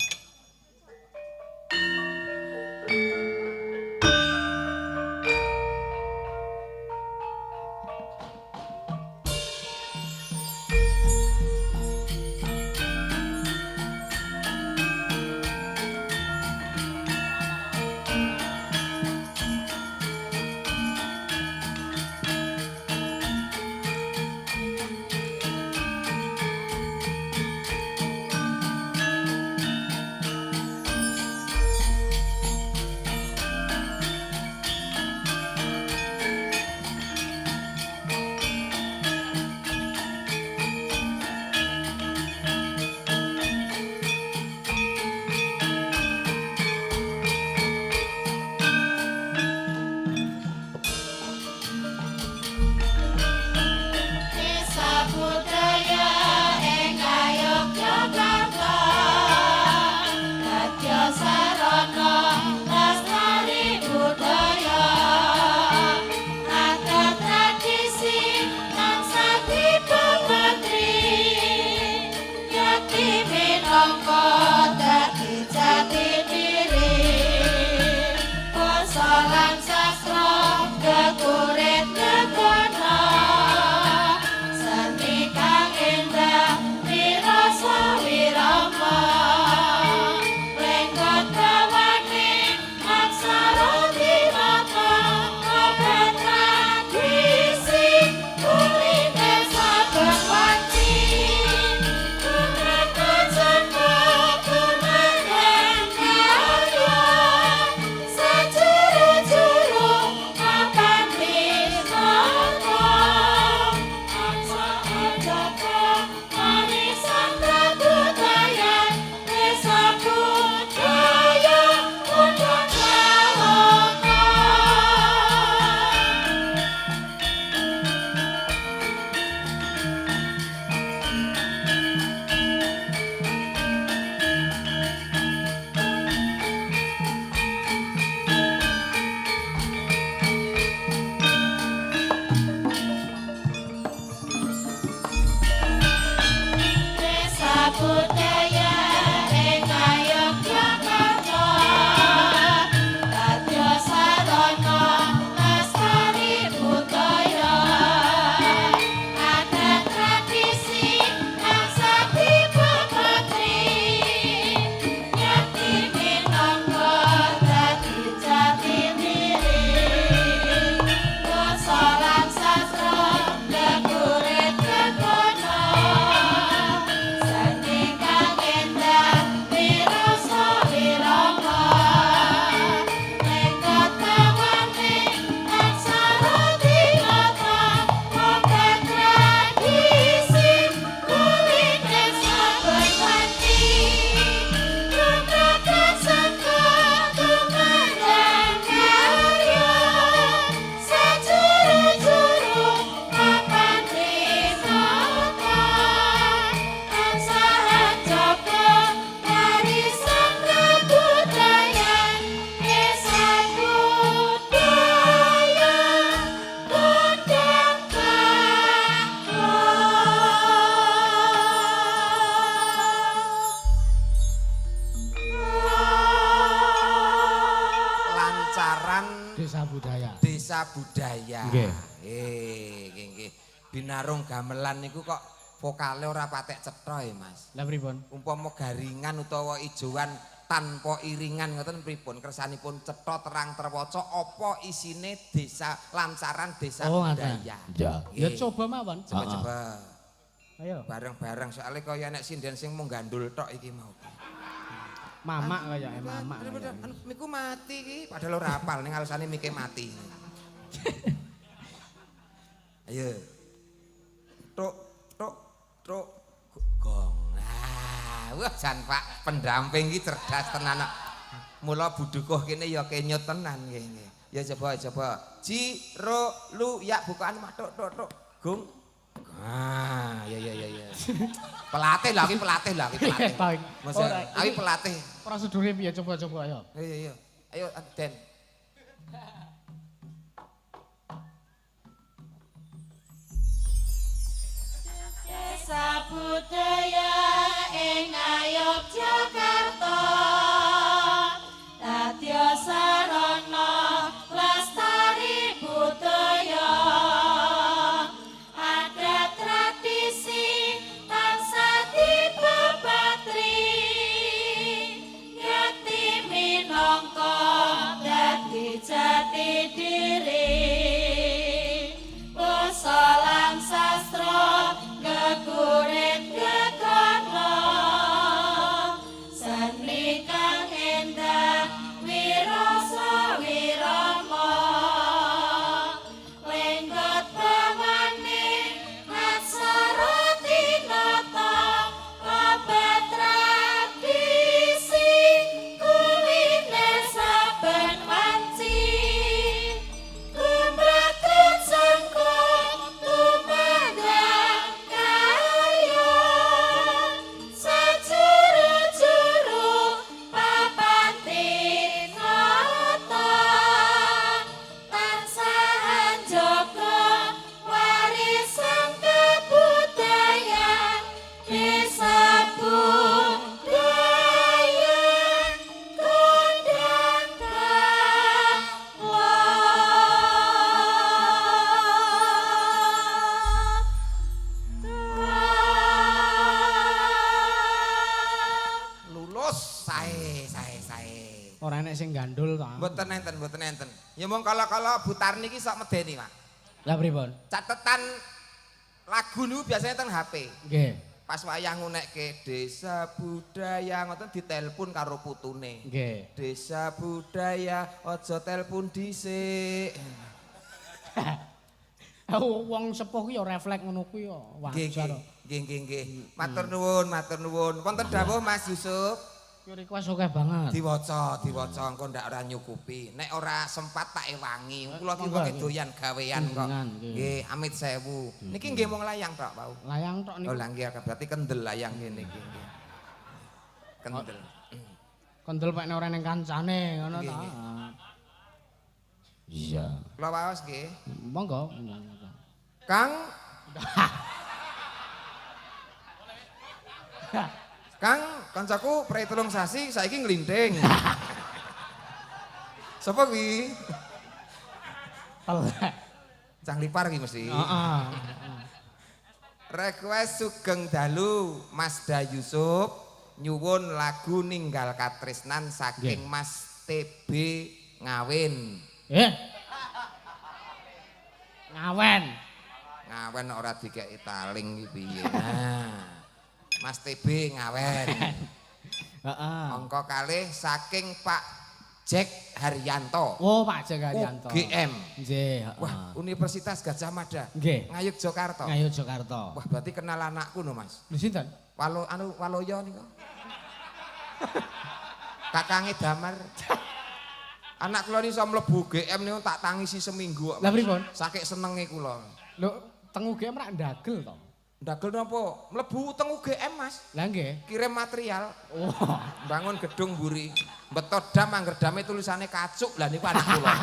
binarung gamelan niku kok vokale ora patek cetha ya Mas. Lah pripun? Umpama garingan utawa ijoan tanpa iringan ngoten pripun kersanipun cetha terang terwaca apa isine desa lancaran desa budaya. Ya. Ya coba mawon. Coba-coba. Ayo. Bareng-bareng soalnya kaya nek sinden sing mung gandul tok iki mau. Mamak kaya mamak. Miku mati iki padahal ora hafal ning alusane mike mati. Ayo. Tok tok tok gong. Wah jan Pak pendamping iki cerdas tenan. Mula budukuh kene ya kenyut tenan kene. Ya coba. Ji ro lu ya bukaan mak tok tok tok. Gong. Ah, ya. Pelatih lah iki pelatih. Mas, ayo pelatih. Prosedure piye coba ayo. Iya. Ayo Den. Desa budaya ing Ngayogyakarta dadya sarana lestari budaya adat tradisi tansah dipepatri yati minangka dadi jati diri basa lan sastra gegurit gegono seni kang endah wirasa wirama lenggot bawane aksara tinata obat tradisi kuliner saben wanci kumratut sangkong tumadang kaya sajuru-juru papan tinata tansah njaga warisan kebudayaan desa budaya kondang Lulus sae. Ora enek sing gandul ta. Mboten enten. Ya mong kala-kala Butarni iki sok medeni, Pak. Lah pripun? Catetan lagu niku biasanya teng HP. Nggih. Pas wayah ngunekke desa budaya ngoten ditelepon karo putune. Nggih. Desa budaya aja telepon dhisik. Wong sepuh ki ya refleks ngono kuwi ya. Wajar. Nggih. Matur nuwun. Wonten dawuh Mas Yusuf. Ki request akeh banget. Diwaca engko ndak ora nyukupi. Nek ora sempat tak ewangi. Kula ki kok doyan gawean kok. Nggih, amit sewu. Niki nggih mung layang tok, Pak. Layang tok niku. Oh, lah nggih berarti kendel layang ngene iki nggih. Kendel. Kendel pekne ora ning kancane ngono ta. Iya. Kula waos nggih. Monggo. Kang, kancaku prei telung sasi saiki nglinting. Sapa kuwi? Telek. Cang lipar iki mesti. Heeh. Request Sugeng Dalu Masda Yusuf nyuwun lagu Ninggal Katresnan saking Mas TB Ngawin. Ngawen ora dikeki taling iki piye. Nah. Mas TB Ngawen. Heeh. Angka kalih saking Pak Jack Haryanto. Oh, Pak Jack Haryanto. UGM. Nggih, heeh. Wah, Universitas Gadjah Mada. Nggih. Ngayogyakarta. Ngayogyakarta. Wah, berarti kenal anakku no, Mas. Lho sinten? Waloyo niku. Kakange Damar. Anak kula ni iso mlebu UGM niku tak tangisi seminggu kok. Lah pripun? Saking senenge kula. Lho, teng UGM rak ndagel to. Ndagel napa? Mlebu teng UGM, Mas. Lah nggih. Kirim material. Oh. Bangun gedung mburi. Betot dam angger dame tulisane kacuk. Lah niku anak kula.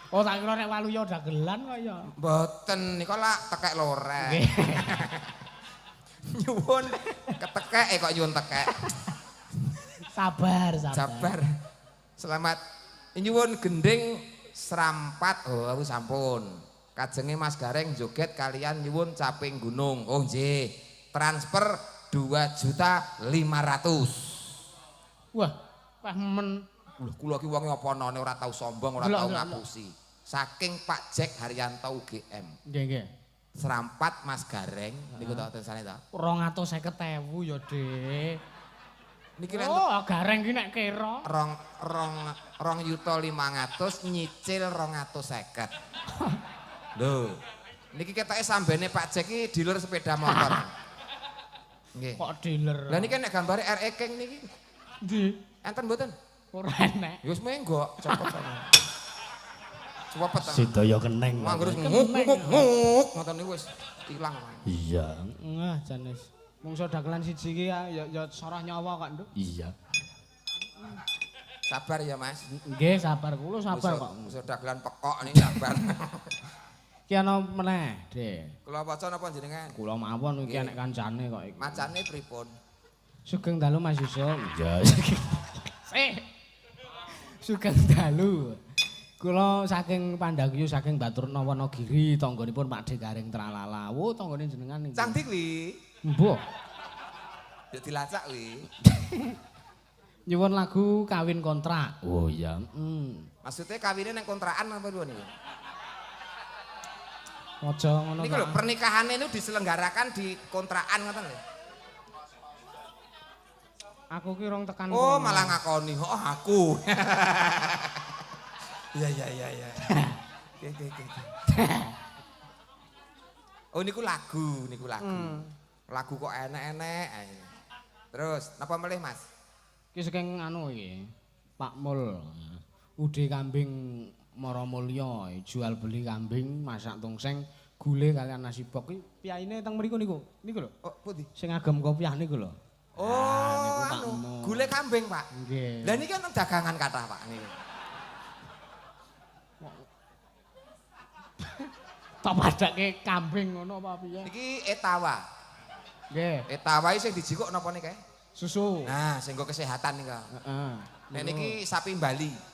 Oh, tak kira nek Waluyo dagelan kok ya. Mboten niku lak tekek lorek. Nggih. Nyuwun ketekek kok nyuwun tekek. Sabar. Sabar. Selamat nyuwun gending serampat. Oh, aku sampun. Kajenge Mas Gareng joget kalian nyuwun caping gunung. Oh nggih. Transfer 2.500.000. Wah, Pak men. Lho kula ki wonge apa nane ora tau sombong, ora tau ngapusi. Saking Pak Jack Haryanto UGM. Nggih, nggih. Serampat Mas Gareng niku tak tulisane ta. 250.000 ya, Dik. Niki nek Oh, Gareng ki nek kira. 2.500.000 nyicil 250. Lho. Niki ketoke sambene Pak Jack iki dealer sepeda motor. Nggih. Kok dealer? Lah niki nek gambare RE King niki. Ndi? Enten mboten? Ora enek. Ya wis menggok, cepet sama. Cepet ta. Sedaya keneng. Manggur nguk ngoten niku wis ilang. Iya. Ngah janes. Mungso dagelan siji iki ya sorah nyawa kok, Nduk. Iya. Sabar ya, Mas. Nggih, sabar kula sabar kok. Musuh dagelan pekok nih sabar. Ki ana meneh, Dik. Kula waca napa jenengan? Kula mawon iki enek kancane kok iki. Macane pripun? Sugeng dalu Mas Yusuf. Iya. Sugeng dalu. Kula saking Pandagyu saking Baturna Wonogiri tanggonipun Pak Dik Gareng Tralala. Wo tanggane jenengan iki. Cangdik wi. Mbah. Ya dilacak wi. Nyuwun lagu kawin kontrak. Oh iya. Maksudnya kawinnya nang kontrakan apa dua nih? Aja ngono. Ini kalau pernikahan itu diselenggarakan di kontrakan ngoten lho. Aku ki rong tekan Oh, kono. malah ngakoni. Oh, aku. Iya. Oke. Oh, niku lagu. Lagu kok enek-enek. Terus, napa melih, Mas? Ki saking anu iki. Pak Mul. Ude kambing Mara Mulya, jual beli kambing, masak tongseng, gule kalian nasi bok. Ki piyaine teng mriku niku. Niku lho. Oh, pundi? Sing agem kopiah niku lho. Oh, niku Pak anu, Mul. gule kambing, Pak. Nggih. Lah niki kan dagangan kathah, Pak. Niki. Tak padake kambing ngono apa piye? Niki etawa. Nggih. Etawa iki sing dijikuk napa niki? Susu. Nah, sing nggo kesehatan nika. Heeh. Nek niki sapi Bali.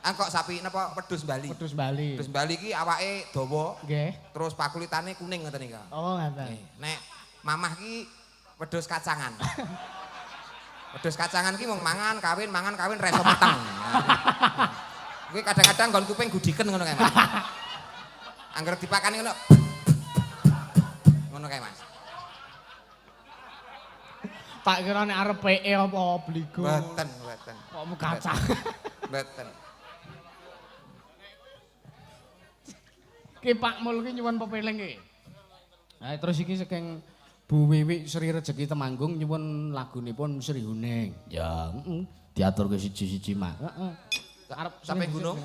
Kok sapi napa wedhus Bali. Wedhus Bali. Wedhus Bali iki awake dawa, Nggih. terus pakulitane kuning ngoten nika. Oh, ngoten. Nek mamah ki wedhus kacangan. Wedhus kacangan ki mung mangan kawin reso meteng. Kuwi kadang-kadang nggon kuping gudiken ngono kae, Mas. Angger dipakani ngono. Ngono kae, Mas. Tak kira nek arep PE apa obligo. Mboten. Kok mu kacang. Mboten. Ki Pak Mul ki nyuwun pepeling ki. Nah, terus iki saking Bu Wiwi Sri Rejeki Temanggung nyuwun lagunipun Sri Huning. Ya, diaturke siji-siji, Mak. Heeh. Arep Capek gunung?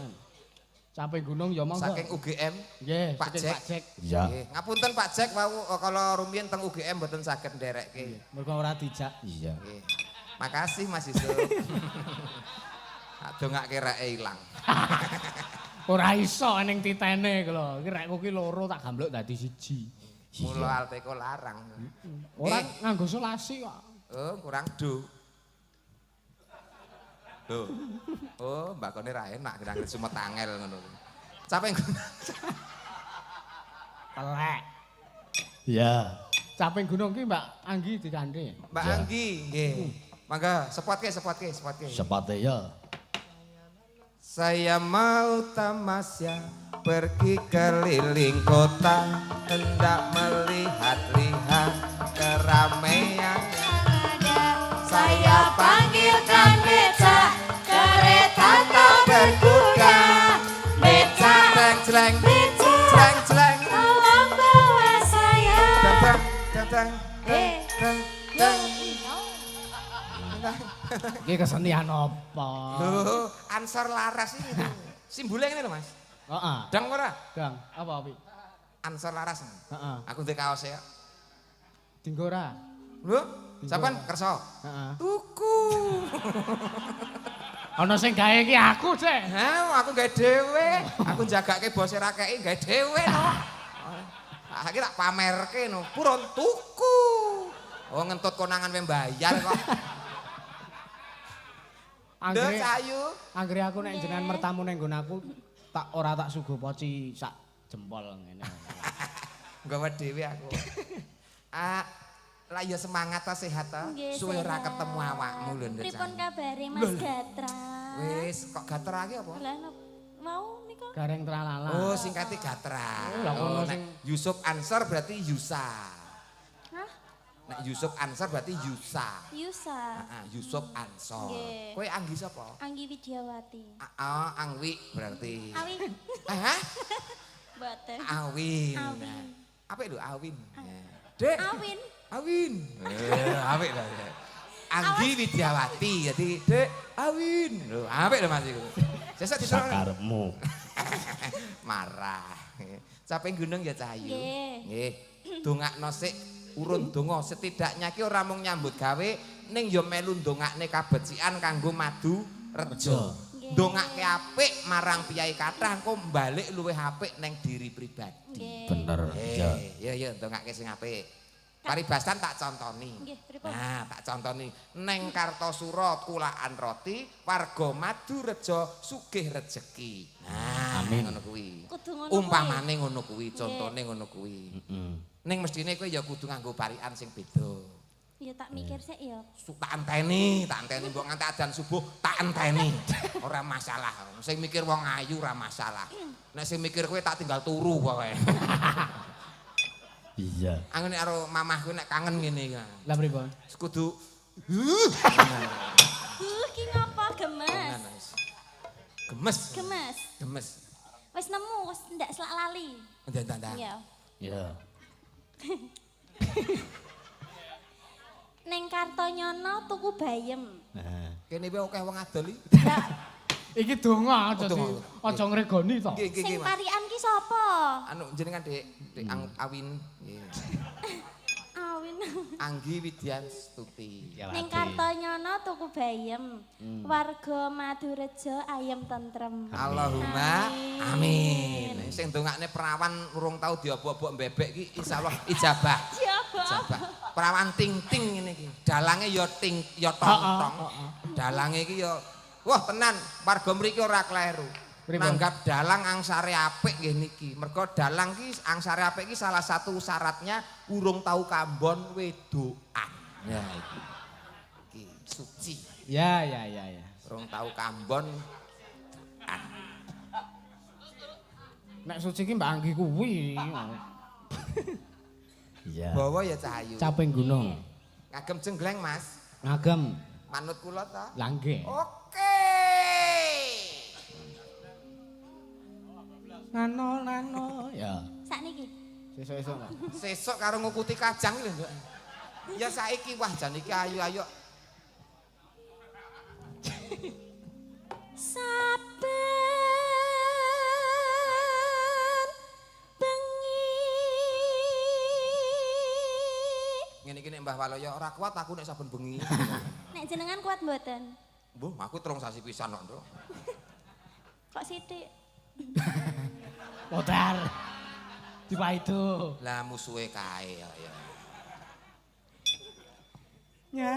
Capek gunung ya monggo. Saking UGM. Nggih, Pak saking Jack. Pak Jack. Ya. Nggih, ngapunten Pak Jack wau kalau rumiyin teng UGM mboten saged nderekke. Mergo ora dijak. Iya. Nggih. Makasih Mas Yusuf. Dongake reke ilang. Ora iso ning titene ku lho. Iki rekku ki loro tak gamblok dadi siji. Mula Alteco larang. Ora nganggo solasi kok. Oh, kurang do. Loh. Oh, mbakone ra enak kira sumet angel ngono. Capek Telek. Ya. Caping gunung ki Mbak Anggi dikanthi. Mbak Ya. Anggi, nggih. Mangga sepotke. Sepate ya. Saya mau tamasya pergi keliling kota, hendak melihat-lihat keramaian. Saya panggilkan beca, kereta tak berkuda. Beca, Jleng, beca, jleng. tolong bawa saya. Datang. Iki kesenian apa? Loh, ansor laras ini. Simbole ngene lho, Mas. Heeh. Dang ora? Gang, apa api? Ansor laras. Heeh. Aku ndek kaos ya. Dinggo ora? Lho, sampean kersa? Heeh. Tuku. Ana sing gawe iki aku, Cek. Ha, aku gawe dhewe. Aku jagake bose ra kei gawe dhewe no. Saiki tak pamerke no. Purun tuku. Oh, ngentut konangan we mbayar kok. Nduk Anggere sayu. anggere aku nek jenengan mertamu ning nggon aku ora tak sugo poci sak jempol ngene. Nggawa dhewe aku. Lah ya semangat ta sehat ta. Nggih, Suwe ora sehat. ketemu awakmu lho Nduk. Pripun kabare Mas Lho. Gatra? Wis kok gaterake apa? Lah mau nika Gareng tralala. Oh singkate Gatra. Oh, lah ngono nek sing- Yusuf Ansor berarti Yusa. Hah? Nek Yusuf Ansor berarti Yusa. Yusa. Heeh, Yusuf Ansor. Nggih. Kowe Anggi sapa? Anggi Widyawati. Angwi berarti. Awin. Hah? Mboten. Awin. Awin. Apa itu Awin? Dek. Awin. Awin. Apik lah. Anggi Widyawati. Jadi Dek Awin. Lho, apik lho Mas iku. Sesuk diterus. Sakarepmu. Marah. Capek gunung ya Cahayu. Nggih. Nggih. Dongakno sik urun donga setidaknya ki ora mung nyambut gawe ning ya melu ndongakne kabecikan kanggo madu rejo. Nggih. Ndongake apik marang piyai kathah engko mbalik luwih apik ning diri pribadi. Nggih. Bener. Ya. Ya ndongake sing apik. Paribasan tak contoni. Nggih, pripun? Nah, tak contoni. Neng Kartosuro kulaan roti, warga madu rejo sugih rejeki. Nah, Amin. ngono kuwi. Kudu ngono Umpamane ngono kuwi, contone ngono kuwi. Heeh. Ning mestine kowe ya kudu nganggo parikan sing beda. Ya tak mikir sik ya. Tak enteni mbok nganti adzan subuh tak enteni. Ora masalah. Sing mikir wong ayu ora masalah. Nek sing mikir kowe tak tinggal turu pokoke. Iya. Angene karo mamahku nek kangen ngene iki. Lah pripun? Kudu Ki ngapa gemes? gemes. Gemes. Gemes. Wis nemu, wis ndak selak lali. Ndak. Iya. Ya. Ning Kartonyono tuku bayem. Nah. Kene wae akeh wong adol iki. Iki donga aja donga. di aja ngregoni to. Nggih, Sing Mas. parian ki sapa? Anu jenengan Dek Awin. Nggih. Awin. Anggi Widyastuti. Ning Kartonyono tuku bayem. Warga Madurejo ayem tentrem. Allahumma amin. Sing ndongakne perawan urung tau diobok-obok mbebek iki insyaallah ijabah. Siapa? Ijabah. Perawan ting-ting ngene iki. Dalange ya ting ya tong-tong. Dalange iki ya wah tenan warga mriki ora kleru. Pripun? Nanggap dalang angsare apik nggih niki. Mergo dalang ki angsare apik ki salah satu syaratnya urung tau kambon wedokan. Ya iki. Iki suci. Ya. Urung tau kambon Nek suci ki Mbak Anggi kuwi. Iya. bawa ya Cahayu. Caping gunung. Ngagem jenggleng Mas. Ngagem. Manut kula ta? Lah nggih. Oke. Nano. Ya. Sakniki. Sesuk-esuk Mbak. Sesuk karo ngukuti kajang lho, Mbak. Ya saiki wah jan iki ayu-ayu. Saben bengi. Ngene iki nek Mbah Waloyo ora kuat aku nek saben bengi. Nek jenengan kuat mboten? Mbuh, aku terung sasi pisan kok, Nduk. Kok sithik? Modar. Tiba itu. Lah musuhe kae ya. Ya.